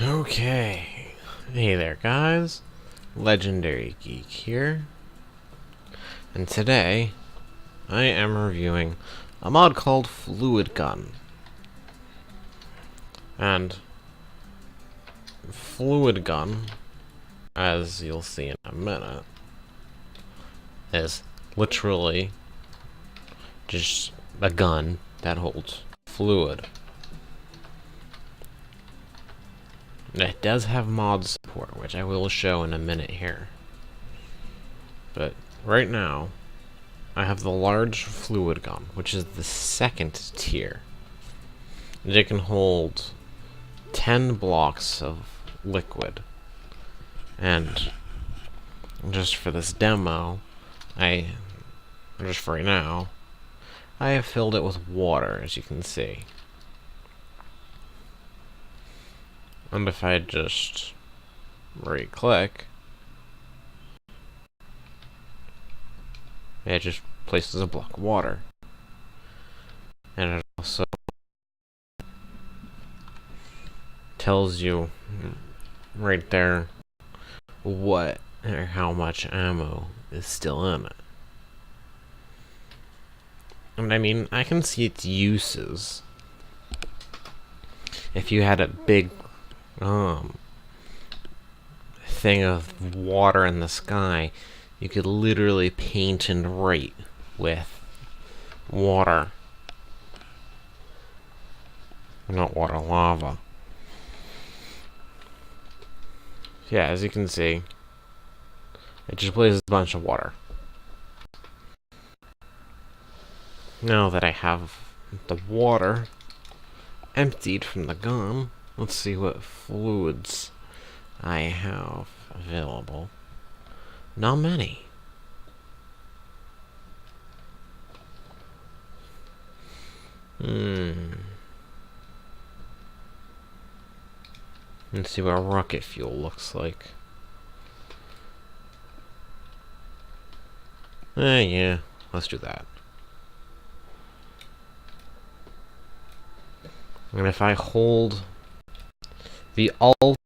Okay. Hey there, guys. Legendary Geek here. And today, I am reviewing a mod called Fluid Gun. And Fluid Gun, as you'll see in a minute, is literally just a gun that holds fluid. And it does have mod support, which I will show in a minute here. But right now, I have the large fluid gun, which is the second tier. And it can hold 10 blocks of liquid. And just for this demo, just for right now, I have filled it with water, as you can see. And if I just right-click, it just places a block of water. And it also tells you right there what or how much ammo is still in it. And I mean, I can see its uses. If you had a big thing of water in the sky, you could literally paint and write with water. Not water, lava. Yeah, as you can see, it just places a bunch of water. Now that I have the water emptied from the gun, let's see what fluids I have available. Not many. Let's see what rocket fuel looks like. Yeah, let's do that. And if I hold the Alt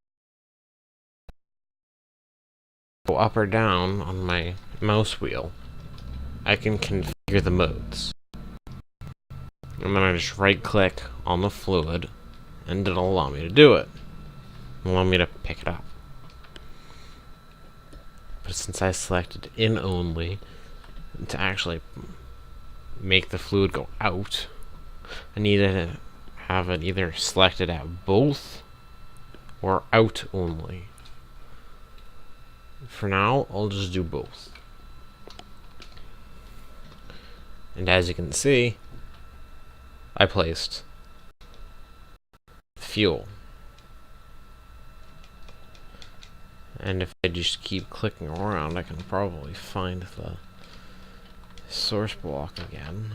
up or down on my mouse wheel, I can configure the modes. And then I just right-click on the fluid, and it'll allow me to do it. It'll allow me to pick it up. But since I selected in only to actually make the fluid go out, I needed to have it either selected at both or out only. For now, I'll just do both. And as you can see, I placed fuel. And if I just keep clicking around, I can probably find the source block again.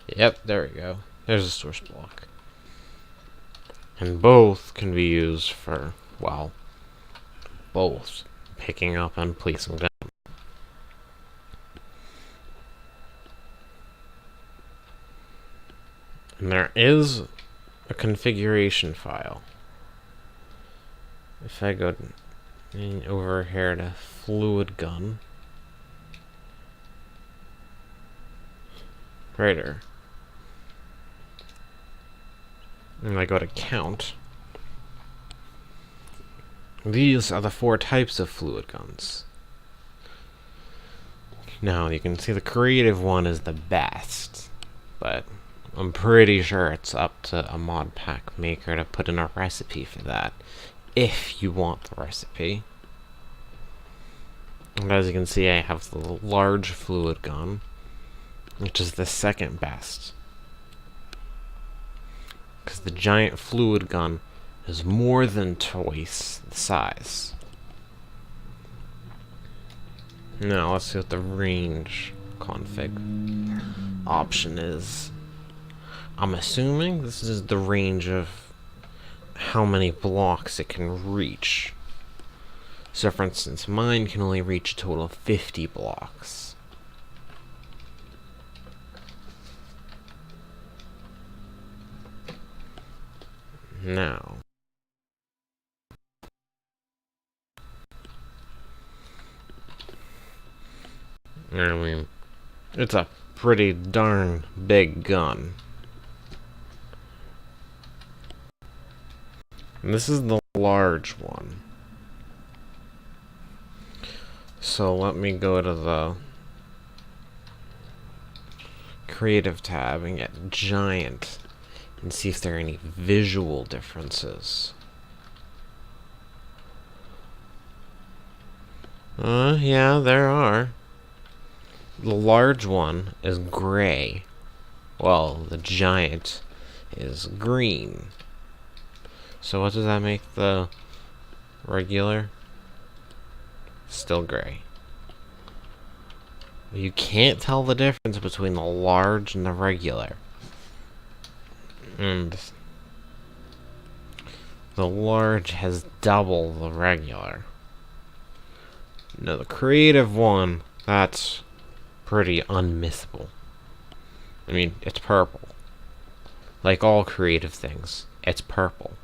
Yep, there we go. There's a source block. And both can be used for, well, both picking up and placing down. And there is a configuration file. If I go over here to fluid gun, right here, and I go to count, these are the 4 types of fluid guns. Now you can see the creative one is the best, but I'm pretty sure it's up to a mod pack maker to put in a recipe for that, if you want the recipe. And as you can see, I have the large fluid gun, which is the second best. Because the giant fluid gun is more than twice the size. Now let's see what the range config option is. I'm assuming this is the range of how many blocks it can reach. So for instance, mine can only reach a total of 50 blocks. Now, I mean, it's a pretty darn big gun. And this is the large one. So let me go to the creative tab and get giant and see if there are any visual differences. Yeah, there are. The large one is gray, while the giant is green. So what does that make the regular? Still gray. You can't tell the difference between the large and the regular. And the large has double the regular. Now the creative one, that's pretty unmissable. I mean, it's purple. Like all creative things, it's purple.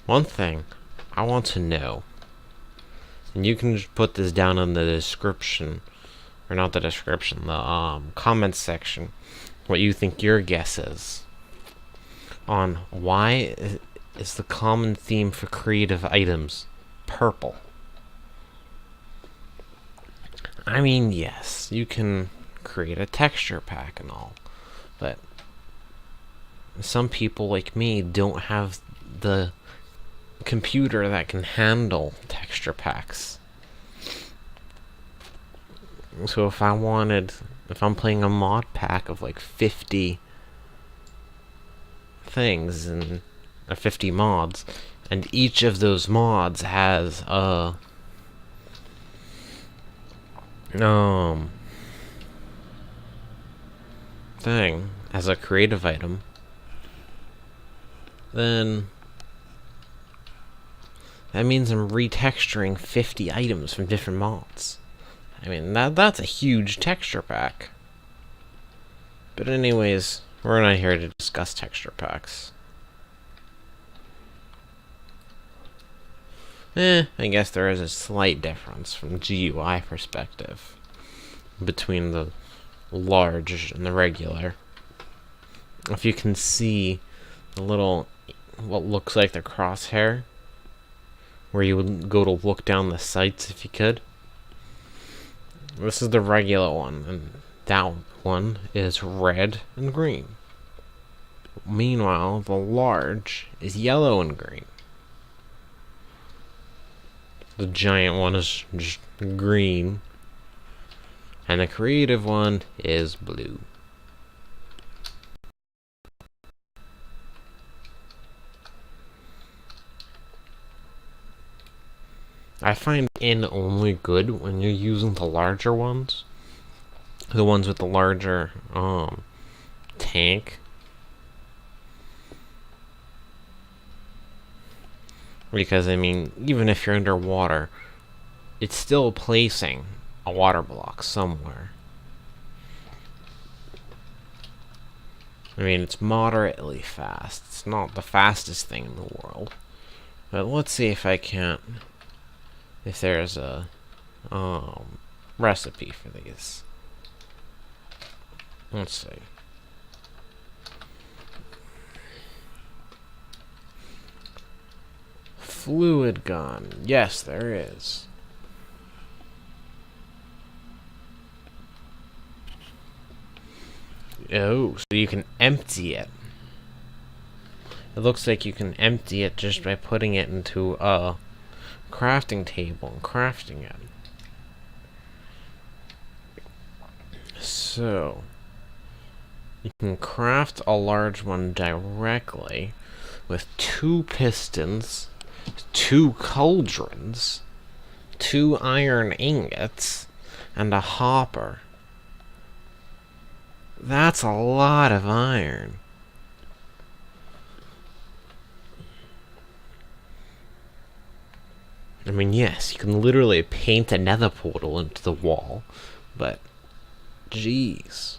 One thing I want to know, and you can just put this down in the description, or not the description, the comments section, what you think your guess is on why is the common theme for creative items purple. I mean, yes, you can create a texture pack and all, but some people like me don't have the computer that can handle texture packs. So if I'm playing a mod pack of like 50 things and 50 mods, and each of those mods has a thing as a creative item, then that means I'm retexturing 50 items from different mods. I mean, that's a huge texture pack. But anyways, we're not here to discuss texture packs. I guess there is a slight difference from GUI perspective between the large and the regular. If you can see the little, what looks like the crosshair, where you would go to look down the sights if you could. This is the regular one, and that one is red and green. Meanwhile, the large is yellow and green. The giant one is just green, and the creative one is blue. I find in only good when you're using the larger ones. The ones with the larger tank. Because, I mean, even if you're underwater, it's still placing a water block somewhere. I mean, it's moderately fast. It's not the fastest thing in the world. But let's see if I can't... if there's a recipe for these. Let's see. Fluid gun. Yes, there is. Oh, so you can empty it. It looks like you can empty it just by putting it into a crafting table and crafting it. So you can craft a large one directly with 2 pistons, 2 cauldrons, 2 iron ingots, and a hopper. That's a lot of iron. I mean, yes, you can literally paint a nether portal into the wall, but jeez.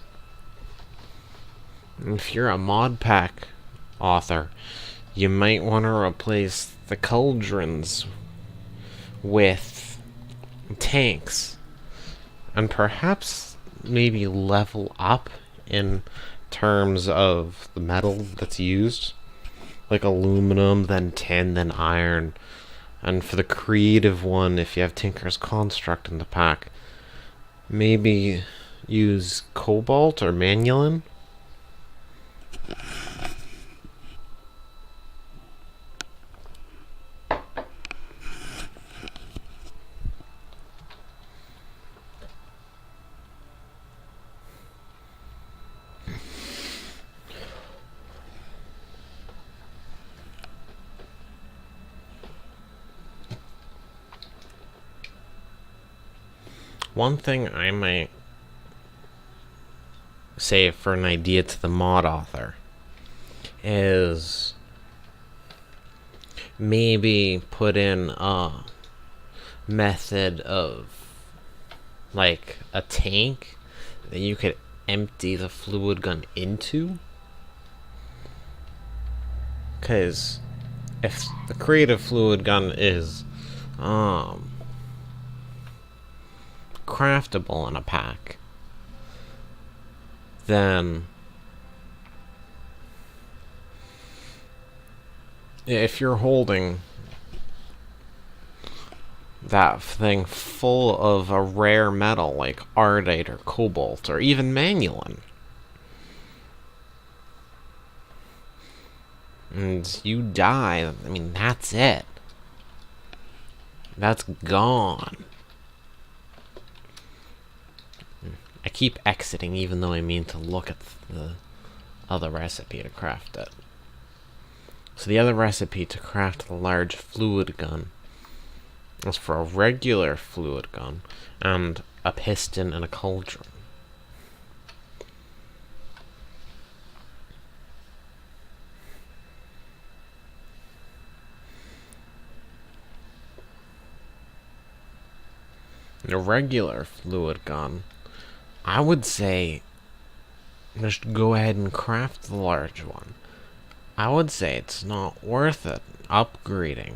If you're a mod pack author, you might want to replace the cauldrons with tanks, and perhaps maybe level up in terms of the metal that's used, like aluminum, then tin, then iron. And for the creative one, if you have Tinker's Construct in the pack, maybe use cobalt or manulin. One thing I might say for an idea to the mod author is maybe put in a method of like a tank that you could empty the fluid gun into. Because if the creative fluid gun is craftable in a pack, then if you're holding that thing full of a rare metal like ardite or cobalt or even manulin, and you die, I mean, that's it. That's gone. I keep exiting even though I mean to look at the other recipe to craft it. So the other recipe to craft the large fluid gun is for a regular fluid gun and a piston and a cauldron. A regular fluid gun, I would say just go ahead and craft the large one. I would say it's not worth it upgrading.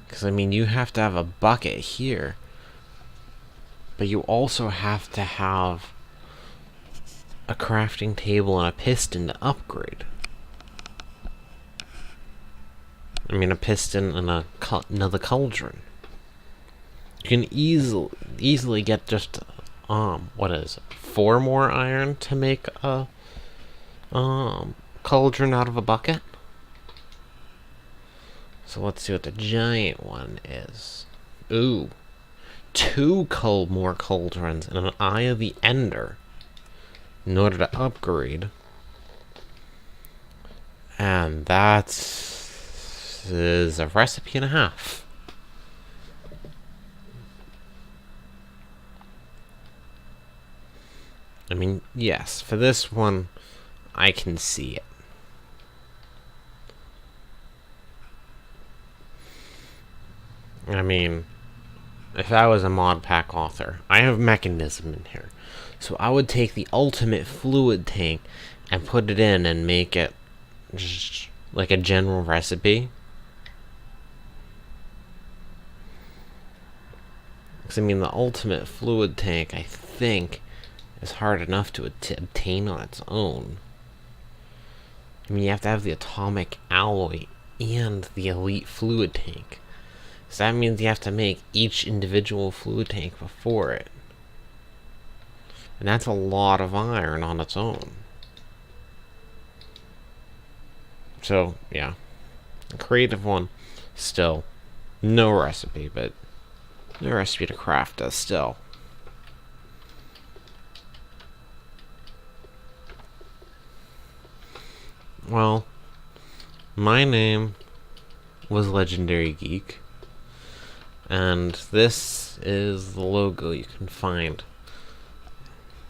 Because, I mean, you have to have a bucket here, but you also have to have a crafting table and a piston to upgrade. I mean, a piston and another cauldron. You can easily get just, what is it, 4 more iron to make a, cauldron out of a bucket? So let's see what the giant one is. Ooh. 2 more cauldrons and an Eye of the Ender in order to upgrade. And that is a recipe and a half. I mean, yes, for this one, I can see it. I mean, if I was a mod pack author, I have mechanism in here. So I would take the ultimate fluid tank and put it in and make it just like a general recipe. Because, I mean, the ultimate fluid tank, I think, is hard enough to obtain on its own. I mean, you have to have the atomic alloy and the elite fluid tank. So that means you have to make each individual fluid tank before it. And that's a lot of iron on its own. So, yeah. The creative one, still, no recipe, but no recipe to craft it still. Well, my name was Legendary Geek, and this is the logo you can find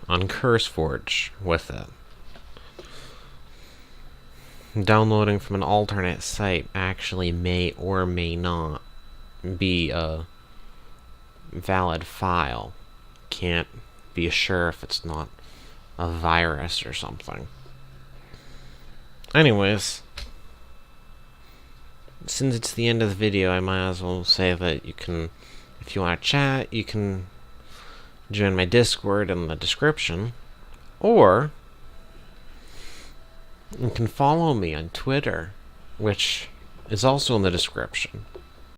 on CurseForge with it. Downloading from an alternate site actually may or may not be a valid file. Can't be sure if it's not a virus or something. anyways, since it's the end of the video, I might as well say that you can, if you want to chat, you can join my Discord in the description, or you can follow me on Twitter, which is also in the description.